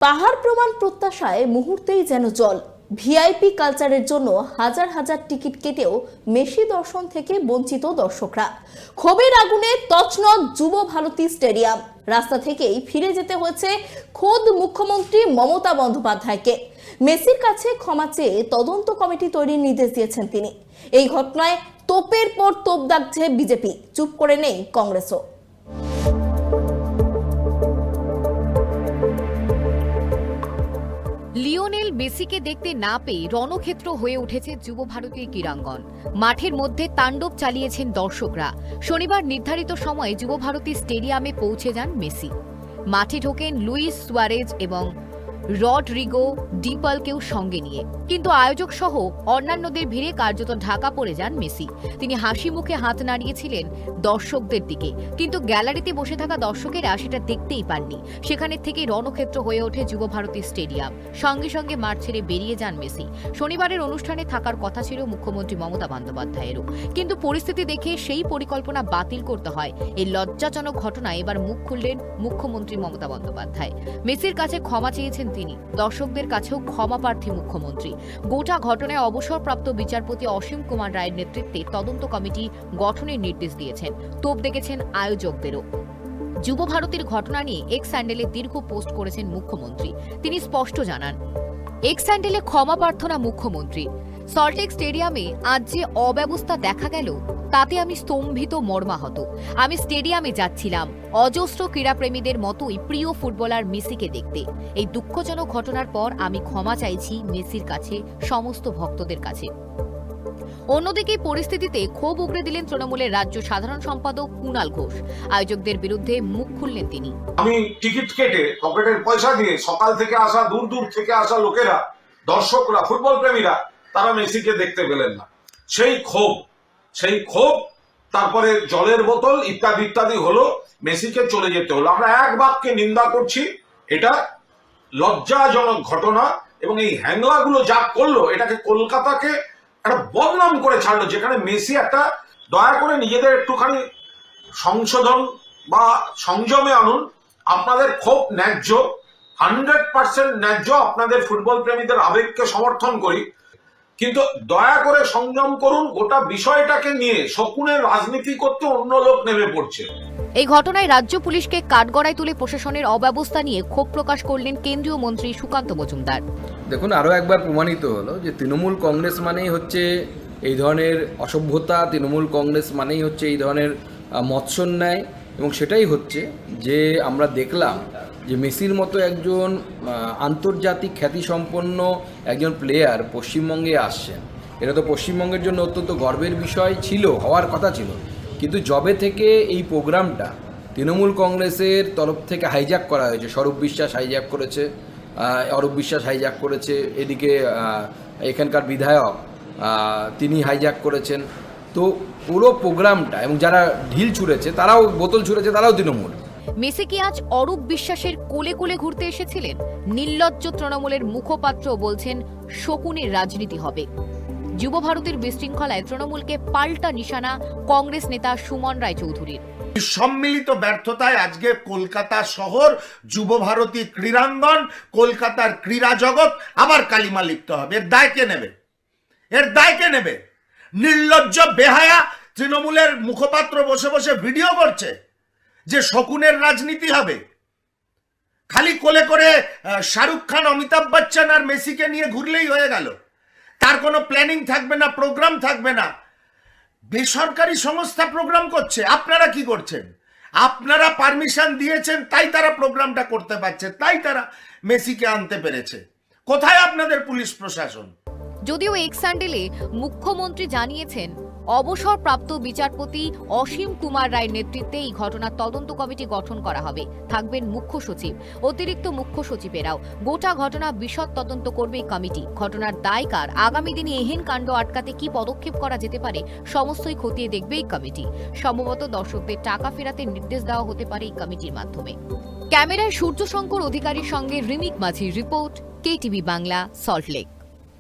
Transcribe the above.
পাহাড় প্রমাণ প্রত্যাশায় মুহূর্তেই যেন জল। ভিআইপি কালচারের জন্য হাজার হাজার টিকিট কেটেও মেসি দর্শন থেকে বঞ্চিত দর্শকরা। ক্ষোভের আগুনে তছনছ যুব ভারতী স্টেডিয়াম। রাস্তা থেকেই ফিরে যেতে হয়েছে খোদ মুখ্যমন্ত্রী মমতা বন্দ্যোপাধ্যায়কে। মেসির কাছে ক্ষমা চেয়ে তদন্ত কমিটি তৈরির নির্দেশ দিয়েছেন তিনি। এই ঘটনায় তোপের পর তোপ দাগছে বিজেপি, চুপ করে নেই কংগ্রেসও। লিওনেল মেসিকে দেখতে না পেয়ে রণক্ষেত্র হয়ে উঠেছে যুব ভারতীর ক্রীড়াঙ্গন। মাঠের মধ্যে তাণ্ডব চালিয়েছেন দর্শকরা। শনিবার নির্ধারিত সময়ে যুব ভারতী স্টেডিয়ামে পৌঁছে যান মেসি। মাঠে ঢোকেন লুইস সুয়ারেজ এবং রডরিগো ডিপালকেও সঙ্গে নিয়ে, কিন্তু আয়োজক সহ অন্যান্যদের ভিড়ে কার্যত ঢাকা পড়ে যান মেসি। তিনি হাসি মুখে হাত নাড়িয়েছিলেন দর্শকদের দিকে, কিন্তু গ্যালারিতে বসে থাকা দর্শকেরা সেটা দেখতেই পাননি। সেখানে থেকে রণক্ষেত্র হয়ে ওঠে যুব ভারতী স্টেডিয়াম। সঙ্গে সঙ্গে মাঠ ছেড়ে বেরিয়ে যান মেসি। শনিবারের অনুষ্ঠানে থাকার কথা ছিল মুখ্যমন্ত্রী মমতা বন্দ্যোপাধ্যায়েরও, কিন্তু পরিস্থিতি দেখে সেই পরিকল্পনা বাতিল করতে হয়। এই লজ্জাজনক ঘটনায় এবার মুখ খুললেন মুখ্যমন্ত্রী মমতা বন্দ্যোপাধ্যায়। মেসির কাছে ক্ষমা চেয়েছেন তিনি, দর্শকদের কাছেও ক্ষমা প্রার্থী মুখ্যমন্ত্রী। গোটা ঘটনায় অবসরপ্রাপ্ত বিচারপতি অসীম কুমার রায়ের নেতৃত্বে তদন্ত কমিটি গঠনের নির্দেশ দিয়েছেন। তোপ দেখেছেন আয়োজকদেরও। যুব ভারতীর ঘটনা নিয়ে এক্স হ্যান্ডেলে দীর্ঘ পোস্ট করেছেন মুখ্যমন্ত্রী। তিনি স্পষ্ট জানান, এক্স হ্যান্ডেলে ক্ষমা প্রার্থনা মুখ্যমন্ত্রী। সল্টলেক স্টেডিয়ামে আজ যে অব্যবস্থা দেখা গেল তাতে আমি স্তম্ভিত, মর্মাহত। আমি স্টেডিয়ামে যাচ্ছিলাম অজস্র ক্রীড়াপ্রেমীদের মতোই প্রিয় ফুটবলার মেসিকে দেখতে। এই দুঃখজনক ঘটনার পর আমি ক্ষমা চাইছি মেসির কাছে, সমস্ত ভক্তদের কাছে। অন্যদিকে পরিস্থিতিতে ক্ষোভ উগরে দিলেন তৃণমূলের রাজ্য সাধারণ সম্পাদক কুণাল ঘোষ। আয়োজকদের বিরুদ্ধে মুখ খুললেন তিনি। আমি টিকিট কেটে পকেটের পয়সা দিয়ে সকাল থেকে আসা, দূর দূর থেকে আসা লোকেরা, দর্শকরা, ফুটবল প্রেমীরা, তারা মেসিকে দেখতে পেলেন না। সেই ক্ষোভ তারপরে জলের বোতল ইত্যাদি ইত্যাদি হলো, মেসিকে চলে যেতে হলো। আমরা এক বাক্যে নিন্দা করছি, এটা লজ্জাজনক ঘটনা। এবং এই হ্যাংলাগুলো যা করলো, এটাকে কলকাতাকে একটা বদনাম করে ছাড়লো, যেখানে মেসি একটা, দয়া করে নিজেদের একটুখানি সংশোধন বা সংযমে আনুন। আপনাদের ক্ষোভ ন্যায্য, 100% ন্যায্য। আপনাদের ফুটবল প্রেমীদের আবেগকে সমর্থন করি, কিন্তু দয়া করে সংযম করুন। গোটা বিষয়টাকে নিয়ে শকুনের রাজনীতি করতে অন্য লোক নেমে পড়ছে। এই ঘটনায় রাজ্য পুলিশকে কাঠগড়ায় তুলে প্রশাসনের অব্যবস্থা নিয়ে ক্ষোভ প্রকাশ করলেন কেন্দ্রীয় মন্ত্রী সুকান্ত মজুমদার। দেখুন, আরও একবার প্রমাণিত হলো যে তৃণমূল কংগ্রেস মানেই হচ্ছে এই ধরনের অসভ্যতা, তৃণমূল কংগ্রেস মানেই হচ্ছে এই ধরনের মৎসন্যায়। এবং সেটাই হচ্ছে যে আমরা দেখলাম যে মেসির মতো একজন আন্তর্জাতিক খ্যাতিসম্পন্ন একজন প্লেয়ার পশ্চিমবঙ্গে আসছেন। এটা তো পশ্চিমবঙ্গের জন্য অত্যন্ত গর্বের বিষয় ছিল, হওয়ার কথা ছিল। কিন্তু যবে থেকে এই প্রোগ্রামটা তৃণমূল কংগ্রেসের তরফ থেকে হাইজ্যাক করা হয়েছে, স্বরূপ বিশ্বাস হাইজ্যাক করেছে, অরূপ বিশ্বাস হাইজ্যাক করেছে, এদিকে এখানকার বিধায়ক তিনি হাইজ্যাক করেছেন। তো পুরো প্রোগ্রামটা, এবং যারা ঢিল ছুঁড়েছে, তারাও বোতল ছুঁড়েছে, তারাও তৃণমূল। মেসি কি আজ অরূপ বিশ্বাসের কোলে কোলে ঘুরতে এসেছিলেন? নির্লজ্জ তৃণমূলের মুখপাত্র বলছেন শকুনের রাজনীতি হবে। যুব ভারতীর বিশৃঙ্খলায় তৃণমূলকে পাল্টা নিশানা কংগ্রেস নেতা সুমন রায়চৌধুরীর। সম্মিলিত ব্যর্থতায় আজকে কলকাতা শহর, যুব ভারতী ক্রীড়াঙ্গন, কলকাতার ক্রীড়া জগৎ আবার কালিমা লিখতে হবে। এর দায় কে নেবে? এর দায় কে নেবে? নির্লজ্জ বেহায়া তৃণমূলের মুখপাত্র বসে বসে ভিডিও করছে যে শকুনের রাজনীতি হবে। খালি কোলে করে শাহরুখ খান, অমিতাভ বচ্চন আর মেসিকে নিয়ে ঘুরলেই হয়ে গেল। তার কোনো প্ল্যানিং থাকবে না, প্রোগ্রাম থাকবে না। বেসরকারি সংস্থা প্রোগ্রাম করছে, আপনারা কি করছেন? আপনারা পারমিশন দিয়েছেন, তাই তারা প্রোগ্রামটা করতে পারছে, তাই তারা মেসিকে আনতে পেরেছে। কোথায় আপনাদের পুলিশ প্রশাসন? যদিও এক্স হ্যান্ডেলে মুখ্যমন্ত্রী জানিয়েছেন অবসরপ্রাপ্ত বিচারপতি অসীম কুমার রায়ের নেতৃত্বে এই ঘটনার তদন্ত কমিটি গঠন করা হবে। থাকবেন মুখ্য সচিব, অতিরিক্ত মুখ্য সচিবেরাও। গোটা ঘটনা বিশদ তদন্ত করবে এই কমিটি। ঘটনার দায় কার, আগামী দিনে এহেন কাণ্ড আটকাতে কি পদক্ষেপ করা যেতে পারে, সমস্তই খতিয়ে দেখবে এই কমিটি। সম্ভবত দর্শকদের টাকা ফেরাতে নির্দেশ দেওয়া হতে পারে এই কমিটির মাধ্যমে। ক্যামেরায় সূর্যশঙ্কর অধিকারীর সঙ্গে রিমিক মাঝির রিপোর্ট, কেটিভি বাংলা, সল্টলেক।